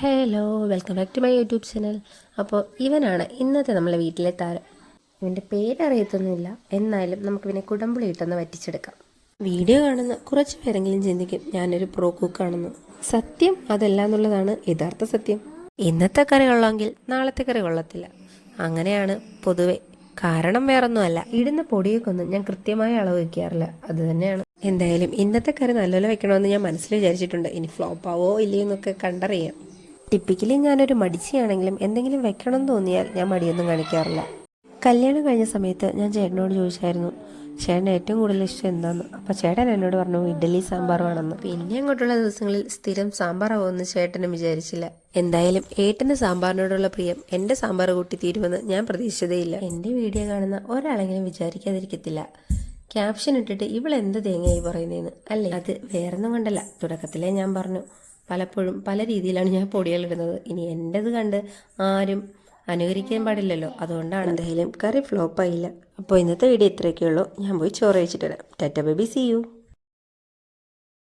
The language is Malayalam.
Hello, welcome back to my YouTube channel. അപ്പോൾ ഇവനാണ് ഇന്നത്തെ നമ്മളെ വീട്ടിലെ താരം. ഇവൻ്റെ പേരറിയത്തൊന്നുമില്ല, എന്നാലും നമുക്കിവനെ കുടംപുളി ഇട്ടൊന്ന് വറ്റിച്ചെടുക്കാം. വീഡിയോ കാണുന്ന കുറച്ച് പേരെങ്കിലും ചിന്തിക്കും ഞാനൊരു പ്രോ കുക്കാണെന്ന്. സത്യം അതല്ല എന്നുള്ളതാണ് യഥാർത്ഥ സത്യം. ഇന്നത്തെ കറി കൊള്ളാമെങ്കിൽ നാളത്തെ കറി കൊള്ളത്തില്ല, അങ്ങനെയാണ് പൊതുവെ. കാരണം വേറൊന്നുമല്ല, ഇടുന്ന പൊടിയൊക്കെ ഒന്നും ഞാൻ കൃത്യമായ അളവ് വയ്ക്കാറില്ല, അത് തന്നെയാണ്. എന്തായാലും ഇന്നത്തെ കറി നല്ലപോലെ വെക്കണമെന്ന് ഞാൻ മനസ്സിൽ വിചാരിച്ചിട്ടുണ്ട്. ഇനി ഫ്ലോപ്പ് ആവോ ഇല്ലയോ എന്നൊക്കെ കണ്ടറിയാം. ടിപ്പിക്കലി ഞാനൊരു മടിച്ചിയാണെങ്കിലും എന്തെങ്കിലും വെക്കണം എന്ന് തോന്നിയാൽ ഞാൻ മടിയൊന്നും കാണിക്കാറില്ല. കല്യാണം കഴിഞ്ഞ സമയത്ത് ഞാൻ ചേട്ടനോട് ചോദിച്ചായിരുന്നു ചേട്ടന് ഏറ്റവും കൂടുതൽ ഇഷ്ടം എന്താന്ന്. അപ്പോൾ ചേട്ടൻ എന്നോട് പറഞ്ഞു ഇഡ്ഡലി സാമ്പാറുമാണെന്ന്. പിന്നെ അങ്ങോട്ടുള്ള ദിവസങ്ങളിൽ സ്ഥിരം സാമ്പാറാവുമെന്ന് ചേട്ടനും വിചാരിച്ചില്ല. എന്തായാലും ഏട്ടന് സാമ്പാറിനോടുള്ള പ്രിയം എൻ്റെ സാമ്പാർ കൂട്ടി തീരുമെന്ന് ഞാൻ പ്രതീക്ഷിച്ചതേയില്ല. എൻ്റെ വീഡിയോ കാണുന്ന ഒരാളെങ്കിലും വിചാരിക്കാതിരിക്കത്തില്ല ക്യാപ്ഷൻ ഇട്ടിട്ട് ഇവളെന്ത് തേങ്ങയായി പറയുന്നതെന്ന്. അല്ലേ, അത് വേറൊന്നും കൊണ്ടല്ല, തുടക്കത്തിലേ ഞാൻ പറഞ്ഞു പലപ്പോഴും പല രീതിയിലാണ് ഞാൻ പൊടികളിടുന്നത്. ഇനി എൻ്റെത് കണ്ട് ആരും അനുകരിക്കാൻ പാടില്ലല്ലോ, അതുകൊണ്ടാണ്. എന്തായാലും കറി ഫ്ലോപ്പായില്ല. അപ്പോൾ ഇന്നത്തെ വീഡിയോ ഇത്രയൊക്കെ ഉള്ളൂ. ഞാൻ പോയി ചോറ് കഴിച്ചിട്ട് വരാം. Tata baby, see U.